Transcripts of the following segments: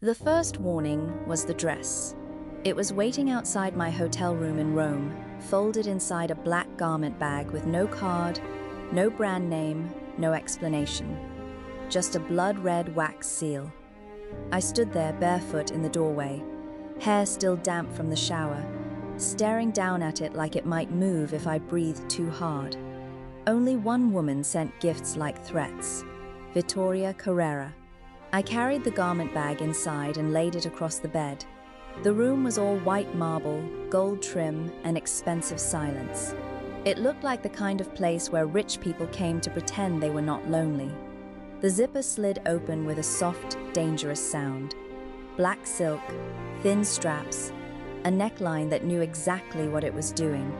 The first warning was the dress. It was waiting outside my hotel room in Rome, folded inside a black garment bag with no card, no brand name, no explanation. Just a blood-red wax seal. I stood there barefoot in the doorway, hair still damp from the shower, staring down at it like it might move if I breathed too hard. Only one woman sent gifts like threats, Vittoria. I carried the garment bag inside and laid it across the bed. The room was all white marble, gold trim, and expensive silence. It looked like the kind of place where rich people came to pretend they were not lonely. The zipper slid open with a soft, dangerous sound. Black silk, thin straps, a neckline that knew exactly what it was doing.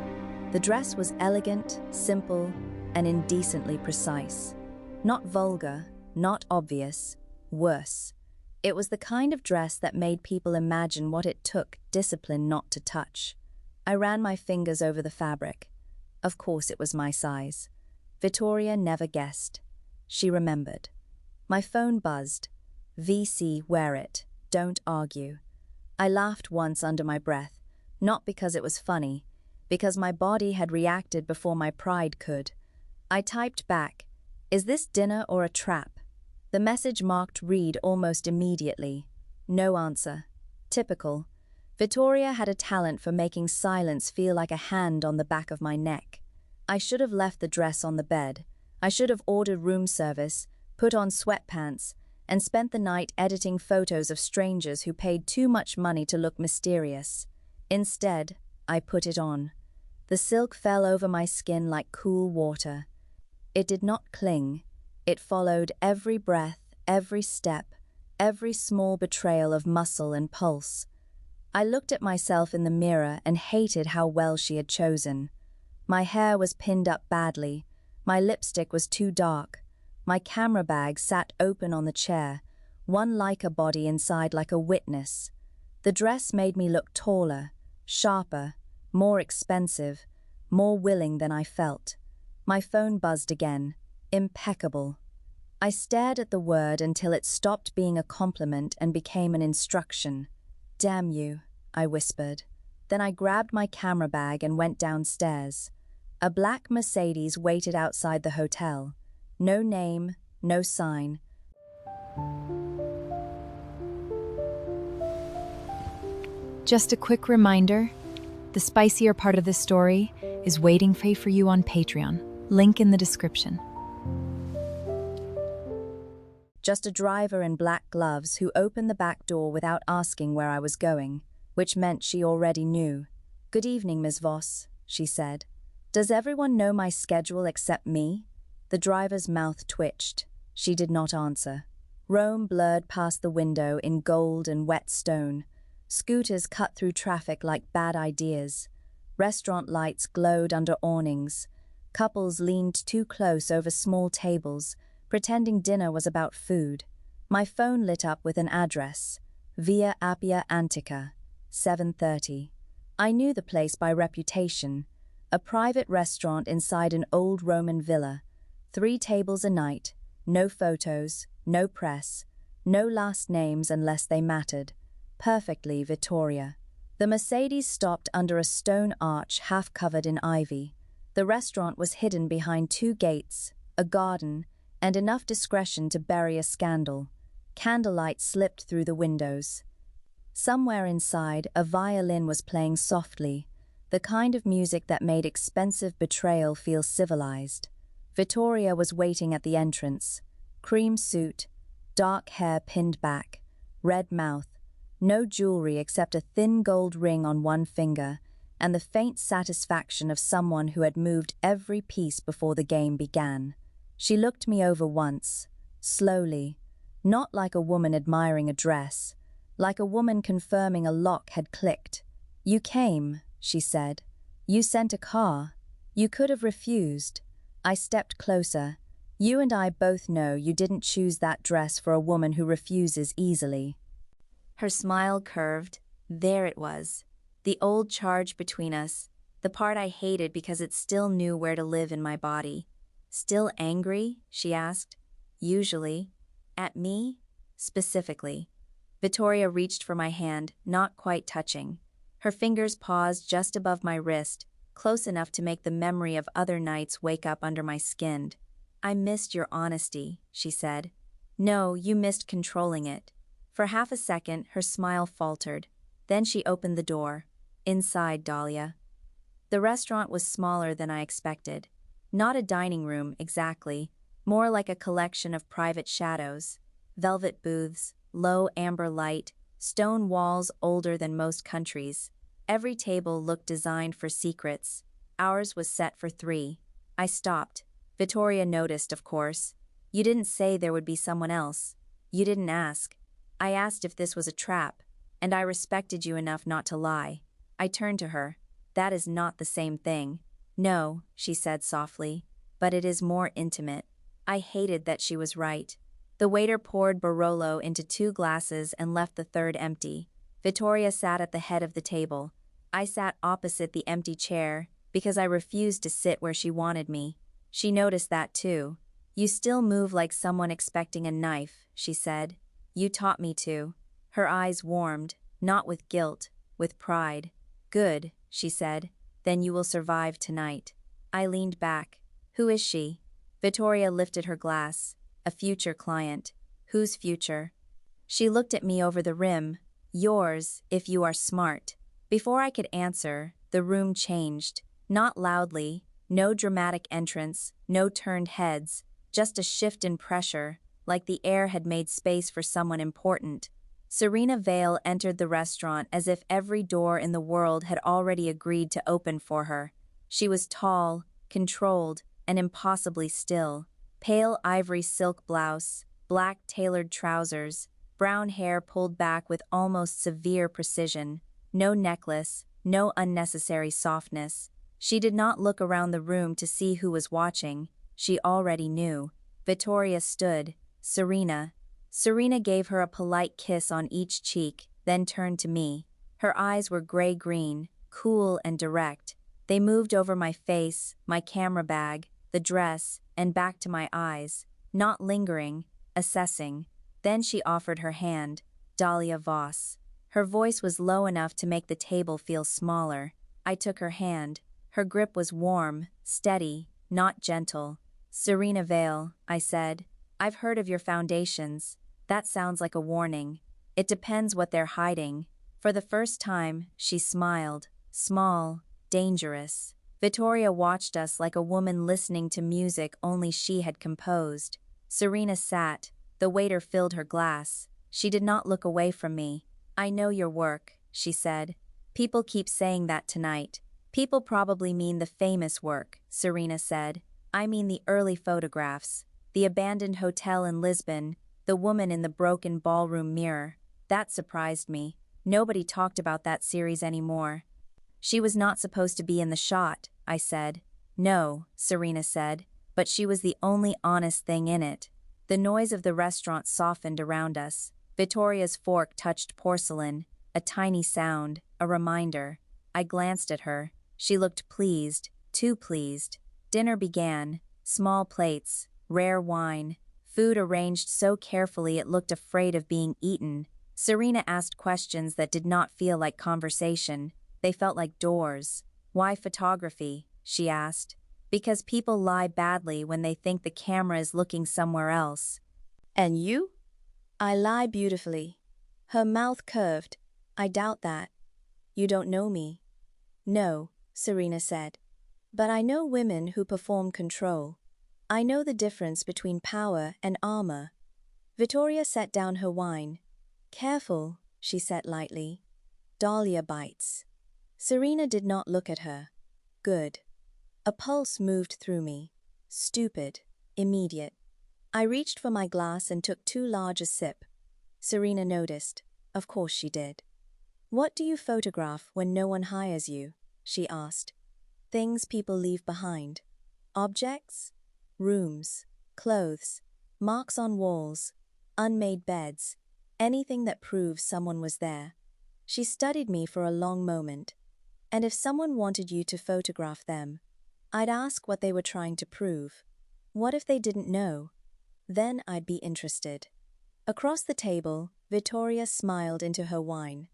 The dress was elegant, simple, and indecently precise. Not vulgar, not obvious, worse. It was the kind of dress that made people imagine what it took discipline not to touch. I ran my fingers over the fabric. Of course it was my size. Vittoria never guessed. She remembered. My phone buzzed. VC, wear it. Don't argue. I laughed once under my breath, not because it was funny, because my body had reacted before my pride could. I typed back, "Is this dinner or a trap?" The message marked read almost immediately. No answer. Typical. Vittoria had a talent for making silence feel like a hand on the back of my neck. I should have left the dress on the bed. I should have ordered room service, put on sweatpants, and spent the night editing photos of strangers who paid too much money to look mysterious. Instead, I put it on. The silk fell over my skin like cool water. It did not cling. It followed every breath, every step, every small betrayal of muscle and pulse. I looked at myself in the mirror and hated how well she had chosen. My hair was pinned up badly. My lipstick was too dark. My camera bag sat open on the chair, one Leica body inside like a witness. The dress made me look taller, sharper, more expensive, more willing than I felt. My phone buzzed again. Impeccable. I stared at the word until it stopped being a compliment and became an instruction. "Damn you," I whispered. Then I grabbed my camera bag and went downstairs. A black Mercedes waited outside the hotel. No name, no sign. Just a quick reminder, the spicier part of this story is waiting for you on Patreon. Link in the description. Just a driver in black gloves who opened the back door without asking where I was going, which meant she already knew. "Good evening, Ms. Voss," she said. "Does everyone know my schedule except me?" The driver's mouth twitched. She did not answer. Rome blurred past the window in gold and wet stone. Scooters cut through traffic like bad ideas. Restaurant lights glowed under awnings. Couples leaned too close over small tables, pretending dinner was about food. My phone lit up with an address, Via Appia Antica, 7:30. I knew the place by reputation. A private restaurant inside an old Roman villa. 3 tables a night, no photos, no press, no last names unless they mattered. Perfectly Vittoria. The Mercedes stopped under a stone arch half covered in ivy. The restaurant was hidden behind 2 gates, a garden, and enough discretion to bury a scandal. Candlelight slipped through the windows. Somewhere inside, a violin was playing softly, the kind of music that made expensive betrayal feel civilized. Vittoria was waiting at the entrance. Cream suit, dark hair pinned back, red mouth, no jewelry except a thin gold ring on one finger, and the faint satisfaction of someone who had moved every piece before the game began. She looked me over once, slowly, not like a woman admiring a dress, like a woman confirming a lock had clicked. "You came," she said. "You sent a car. You could have refused." I stepped closer. "You and I both know you didn't choose that dress for a woman who refuses easily." Her smile curved. There it was. The old charge between us. The part I hated because it still knew where to live in my body. "Still angry?" she asked. "Usually." "At me?" "Specifically." Vittoria reached for my hand, not quite touching. Her fingers paused just above my wrist, close enough to make the memory of other nights wake up under my skin. "I missed your honesty," she said. "No, you missed controlling it." For half a second, her smile faltered. Then she opened the door. "Inside, Dahlia." The restaurant was smaller than I expected. Not a dining room, exactly, more like a collection of private shadows. Velvet booths, low amber light, stone walls older than most countries. Every table looked designed for secrets. Ours was set for 3. I stopped. Vittoria noticed, of course. "You didn't say there would be someone else. You didn't ask." "I asked if this was a trap, and I respected you enough not to lie." I turned to her. "That is not the same thing." "No," she said softly, "but it is more intimate." I hated that she was right. The waiter poured Barolo into 2 glasses and left the third empty. Vittoria sat at the head of the table. I sat opposite the empty chair, because I refused to sit where she wanted me. She noticed that too. "You still move like someone expecting a knife," she said. "You taught me to." Her eyes warmed, not with guilt, with pride. "Good," she said. "Then you will survive tonight." I leaned back. "Who is she?" Vittoria lifted her glass. "A future client." "Whose future?" She looked at me over the rim. "Yours, if you are smart." Before I could answer, the room changed. Not loudly, no dramatic entrance, no turned heads, just a shift in pressure, like the air had made space for someone important. Serena Vale entered the restaurant as if every door in the world had already agreed to open for her. She was tall, controlled, and impossibly still. Pale ivory silk blouse, black tailored trousers, brown hair pulled back with almost severe precision. No necklace, no unnecessary softness. She did not look around the room to see who was watching. She already knew. Vittoria stood. Serena. Serena gave her a polite kiss on each cheek, then turned to me. Her eyes were gray-green, cool and direct. They moved over my face, my camera bag, the dress, and back to my eyes, not lingering, assessing. Then she offered her hand. Dahlia Voss. Her voice was low enough to make the table feel smaller. I took her hand. Her grip was warm, steady, not gentle. "Serena Vale," I said. "I've heard of your foundations. That sounds like a warning. It depends what they're hiding." For the first time, she smiled. Small, dangerous. Vittoria watched us like a woman listening to music only she had composed. Serena sat. The waiter filled her glass. She did not look away from me. "I know your work," she said. "People keep saying that tonight." "People probably mean the famous work," Serena said. "I mean the early photographs. The abandoned hotel in Lisbon, the woman in the broken ballroom mirror. That surprised me. Nobody talked about that series anymore." "She was not supposed to be in the shot," I said. "No," Serena said, "but she was the only honest thing in it." The noise of the restaurant softened around us. Vittoria's fork touched porcelain, a tiny sound, a reminder. I glanced at her. She looked pleased, too pleased. Dinner began. Small plates, rare wine, food arranged so carefully it looked afraid of being eaten. Serena asked questions that did not feel like conversation. They felt like doors. "Why photography?" she asked. "Because people lie badly when they think the camera is looking somewhere else." "And you?" "I lie beautifully." Her mouth curved. "I doubt that." "You don't know me." "No," Serena said. "But I know women who perform control. I know the difference between power and armor." Vittoria set down her wine. "Careful," she said lightly. "Dahlia bites." Serena did not look at her. Good. A pulse moved through me. Stupid. Immediate. I reached for my glass and took too large a sip. Serena noticed. Of course she did. "What do you photograph when no one hires you?" she asked. "Things people leave behind. Objects? Rooms. Clothes. Marks on walls. Unmade beds. Anything that proves someone was there." She studied me for a long moment. "And if someone wanted you to photograph them, I'd ask what they were trying to prove. What if they didn't know? Then I'd be interested." Across the table, Vittoria smiled into her wine.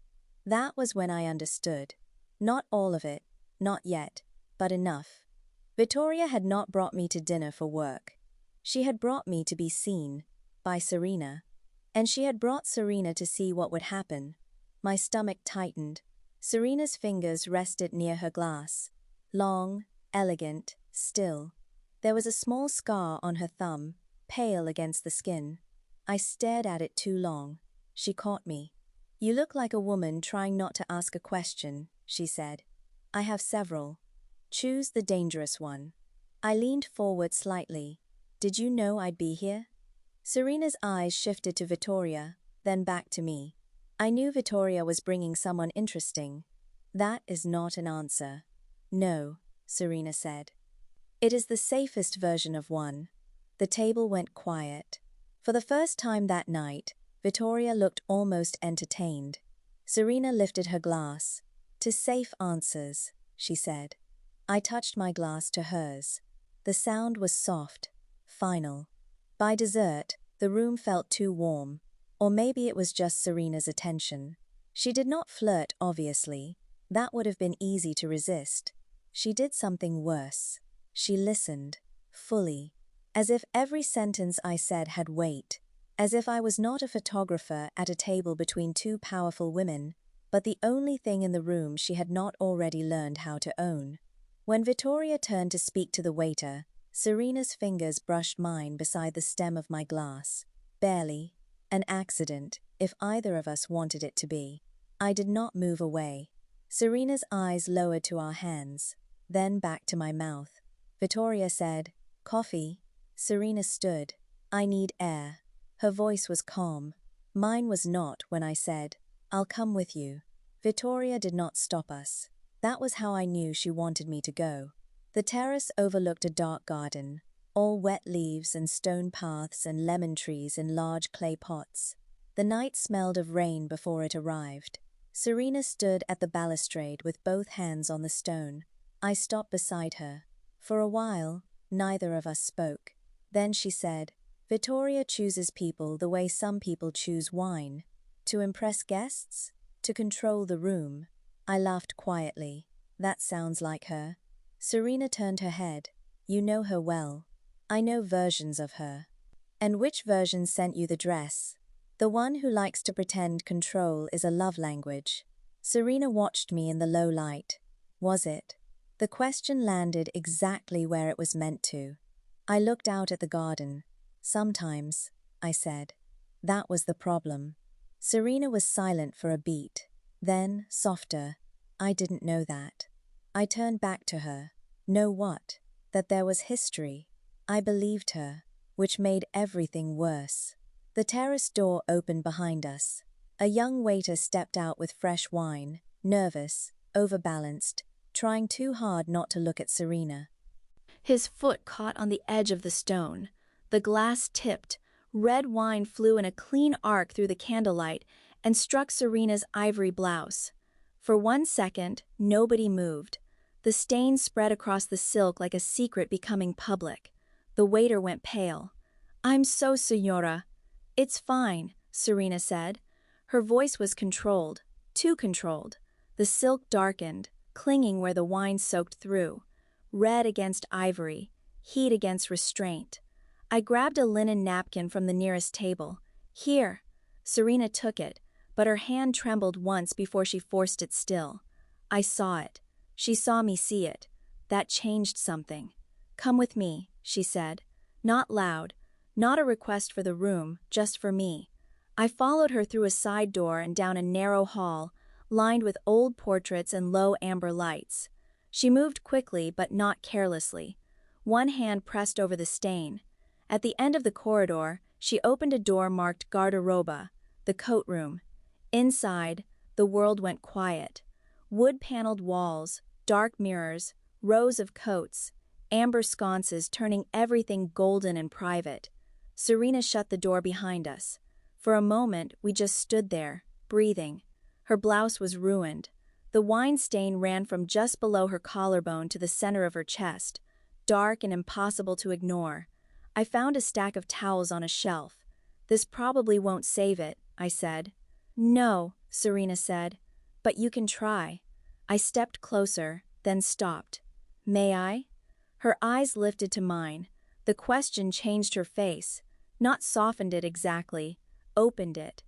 That was when I understood. Not all of it, not yet, but enough. Vittoria had not brought me to dinner for work. She had brought me to be seen, by Serena. And she had brought Serena to see what would happen. My stomach tightened. Serena's fingers rested near her glass. Long, elegant, still. There was a small scar on her thumb, pale against the skin. I stared at it too long. She caught me. "You look like a woman trying not to ask a question," she said. "I have several. Choose the dangerous one." I leaned forward slightly. "Did you know I'd be here?" Serena's eyes shifted to Vittoria, then back to me. I knew Vittoria was bringing someone interesting. "That is not an answer." "No," Serena said. "It is the safest version of one." The table went quiet. For the first time that night, Vittoria looked almost entertained. Serena lifted her glass. "To safe answers," she said. I touched my glass to hers. The sound was soft, final. By dessert, the room felt too warm. Or maybe it was just Serena's attention. She did not flirt, obviously. That would have been easy to resist. She did something worse. She listened, fully, as if every sentence I said had weight, as if I was not a photographer at a table between two powerful women, but the only thing in the room she had not already learned how to own. When Vittoria turned to speak to the waiter, Serena's fingers brushed mine beside the stem of my glass. Barely. An accident, if either of us wanted it to be. I did not move away. Serena's eyes lowered to our hands, then back to my mouth. Vittoria said, "Coffee?" Serena stood. "I need air." Her voice was calm. Mine was not when I said, "I'll come with you." Vittoria did not stop us. That was how I knew she wanted me to go. The terrace overlooked a dark garden, all wet leaves and stone paths and lemon trees in large clay pots. The night smelled of rain before it arrived. Serena stood at the balustrade with both hands on the stone. I stopped beside her. For a while, neither of us spoke. Then she said, "Vittoria chooses people the way some people choose wine. To impress guests? To control the room." I laughed quietly. "That sounds like her." Serena turned her head. "You know her well." "I know versions of her." "And which version sent you the dress?" "The one who likes to pretend control is a love language." Serena watched me in the low light. Was it? The question landed exactly where it was meant to. I looked out at the garden. "Sometimes," I said. That was the problem. Serena was silent for a beat. Then, softer, "I didn't know that." I turned back to her. Know what? That there was history. I believed her, which made everything worse. The terrace door opened behind us. A young waiter stepped out with fresh wine, nervous, overbalanced, trying too hard not to look at Serena. His foot caught on the edge of the stone. The glass tipped. Red wine flew in a clean arc through the candlelight and struck Serena's ivory blouse. For 1 second, nobody moved. The stain spread across the silk like a secret becoming public. The waiter went pale. "I'm so, Signora." "It's fine," Serena said. Her voice was controlled, too controlled. The silk darkened, clinging where the wine soaked through. Red against ivory, heat against restraint. I grabbed a linen napkin from the nearest table. "Here." Serena took it, but her hand trembled once before she forced it still. I saw it. She saw me see it. That changed something. "Come with me," she said. Not loud, not a request for the room, just for me. I followed her through a side door and down a narrow hall, lined with old portraits and low amber lights. She moved quickly but not carelessly. One hand pressed over the stain. At the end of the corridor, she opened a door marked Garderoba, the coat room. Inside, the world went quiet. Wood-paneled walls, dark mirrors, rows of coats, amber sconces turning everything golden and private. Serena shut the door behind us. For a moment, we just stood there, breathing. Her blouse was ruined. The wine stain ran from just below her collarbone to the center of her chest, dark and impossible to ignore. I found a stack of towels on a shelf. This probably won't save it, I said. No, Serena said. But you can try. I stepped closer, then stopped. May I? Her eyes lifted to mine. The question changed her face. Not softened it exactly, opened it.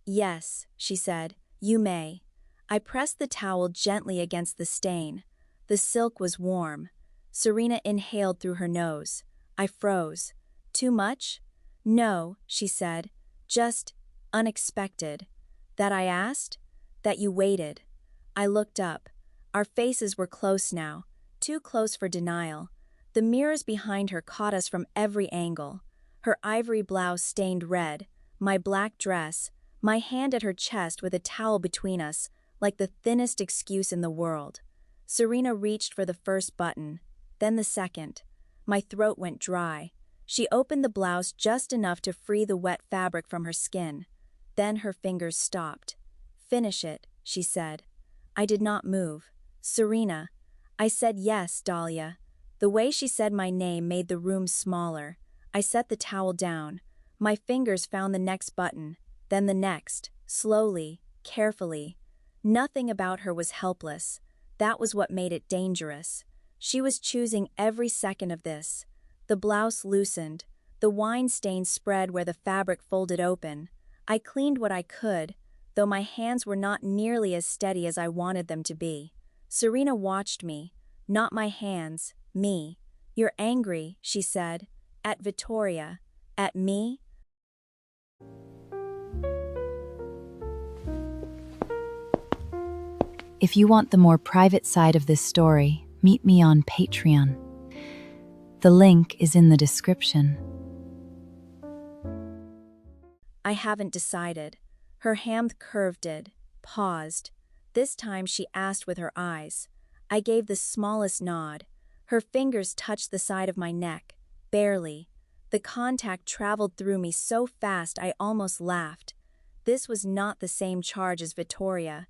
Yes, she said, you may. I pressed the towel gently against the stain. The silk was warm. Serena inhaled through her nose. I froze. Too much? No, she said. Just unexpected. That I asked? That you waited. I looked up. Our faces were close now, too close for denial. The mirrors behind her caught us from every angle. Her ivory blouse stained red, my black dress, my hand at her chest with a towel between us, like the thinnest excuse in the world. Serena reached for the first button, then the second. My throat went dry. She opened the blouse just enough to free the wet fabric from her skin. Then her fingers stopped. Finish it, she said. I did not move. Serena. I said yes, Dahlia. The way she said my name made the room smaller. I set the towel down. My fingers found the next button, then the next, slowly, carefully. Nothing about her was helpless. That was what made it dangerous. She was choosing every second of this. The blouse loosened. The wine stain spread where the fabric folded open. I cleaned what I could, though my hands were not nearly as steady as I wanted them to be. Serena watched me. Not my hands, me. You're angry, she said. At Vittoria. At me? If you want the more private side of this story, meet me on Patreon. The link is in the description. I haven't decided. Her hand curved, paused. This time she asked with her eyes. I gave the smallest nod. Her fingers touched the side of my neck, barely. The contact traveled through me so fast I almost laughed. This was not the same charge as Vittoria.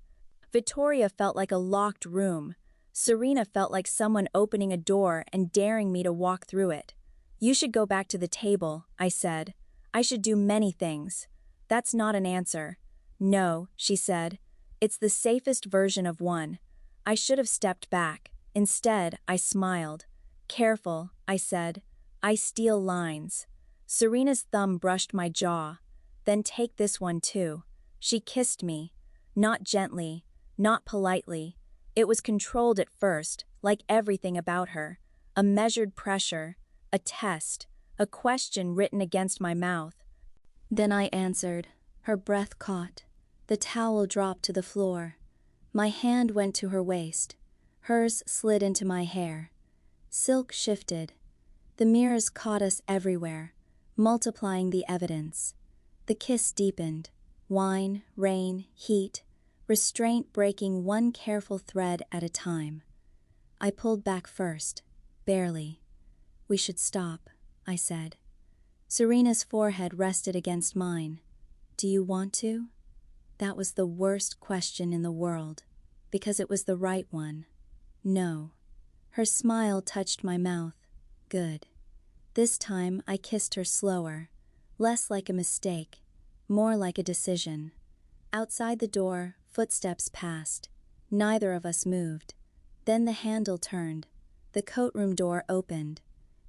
Vittoria felt like a locked room. Serena felt like someone opening a door and daring me to walk through it. You should go back to the table, I said. I should do many things. That's not an answer. No, she said. It's the safest version of one. I should have stepped back. Instead, I smiled. Careful, I said. I steal lines. Serena's thumb brushed my jaw. Then take this one too. She kissed me. Not gently, not politely. It was controlled at first, like everything about her. A measured pressure, a test, a question written against my mouth. Then I answered. Her breath caught. The towel dropped to the floor. My hand went to her waist. Hers slid into my hair. Silk shifted. The mirrors caught us everywhere, multiplying the evidence. The kiss deepened. Wine, rain, heat, restraint breaking one careful thread at a time. I pulled back first, barely. We should stop, I said. Serena's forehead rested against mine. Do you want to? That was the worst question in the world, because it was the right one. No. Her smile touched my mouth. Good. This time I kissed her slower, less like a mistake, more like a decision. Outside the door, footsteps passed. Neither of us moved. Then the handle turned. The coat room door opened.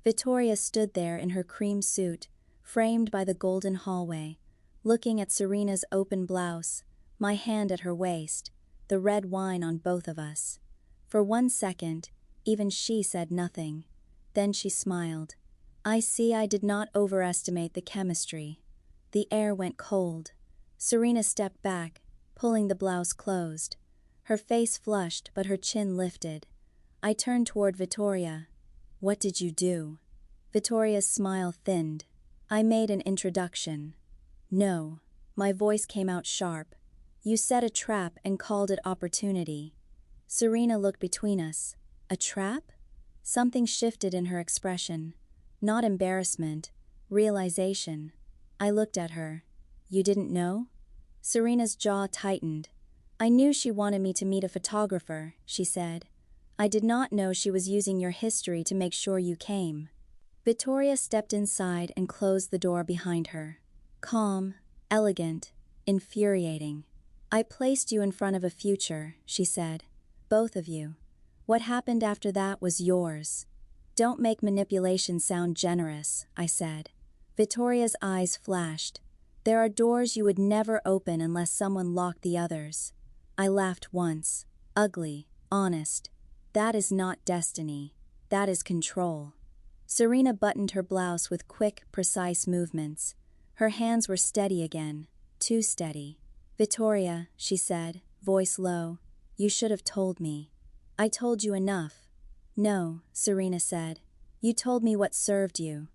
Vittoria stood there in her cream suit, framed by the golden hallway, looking at Serena's open blouse, my hand at her waist, the red wine on both of us. For 1 second, even she said nothing. Then she smiled. I see I did not overestimate the chemistry. The air went cold. Serena stepped back, pulling the blouse closed. Her face flushed, but her chin lifted. I turned toward Vittoria. What did you do? Vittoria's smile thinned. I made an introduction. No. My voice came out sharp. You set a trap and called it opportunity. Serena looked between us. A trap? Something shifted in her expression. Not embarrassment, realization. I looked at her. You didn't know? Serena's jaw tightened. I knew she wanted me to meet a photographer, she said. I did not know she was using your history to make sure you came. Vittoria stepped inside and closed the door behind her. Calm, elegant, infuriating. I placed you in front of a future, she said. Both of you. What happened after that was yours. Don't make manipulation sound generous, I said. Vittoria's eyes flashed. There are doors you would never open unless someone locked the others. I laughed once. Ugly, honest. That is not destiny. That is control. Serena buttoned her blouse with quick, precise movements. Her hands were steady again. Too steady. Vittoria, she said, voice low, you should have told me. I told you enough. No, Serena said. You told me what served you.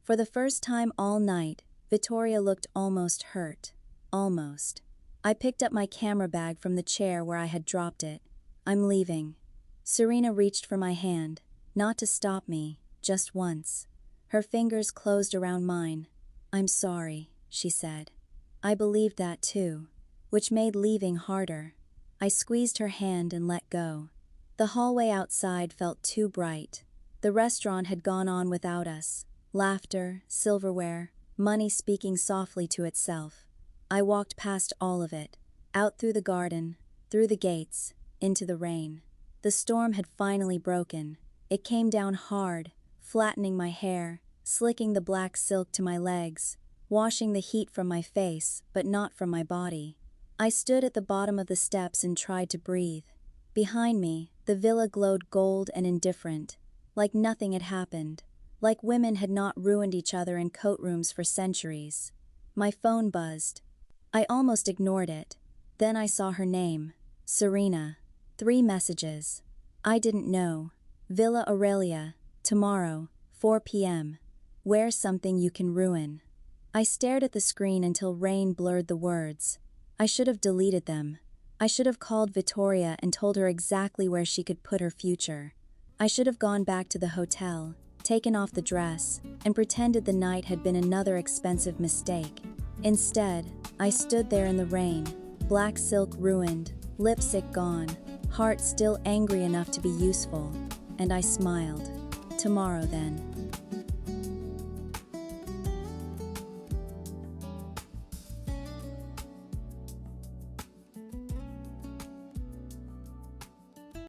For the first time all night, Vittoria looked almost hurt. Almost. I picked up my camera bag from the chair where I had dropped it. I'm leaving. Serena reached for my hand, not to stop me, just once. Her fingers closed around mine. I'm sorry, she said. I believed that too, which made leaving harder. I squeezed her hand and let go. The hallway outside felt too bright. The restaurant had gone on without us. Laughter, silverware, money speaking softly to itself. I walked past all of it, out through the garden, through the gates, into the rain. The storm had finally broken. It came down hard, flattening my hair, slicking the black silk to my legs, washing the heat from my face, but not from my body. I stood at the bottom of the steps and tried to breathe. Behind me, the villa glowed gold and indifferent, like nothing had happened, like women had not ruined each other in coat rooms for centuries. My phone buzzed. I almost ignored it. Then I saw her name, Serena. 3 messages. I didn't know. Villa Aurelia, tomorrow, 4 p.m. Wear something you can ruin. I stared at the screen until rain blurred the words. I should have deleted them. I should have called Vittoria and told her exactly where she could put her future. I should have gone back to the hotel, taken off the dress, and pretended the night had been another expensive mistake. Instead, I stood there in the rain, black silk ruined, lipstick gone, heart still angry enough to be useful, and I smiled. Tomorrow then.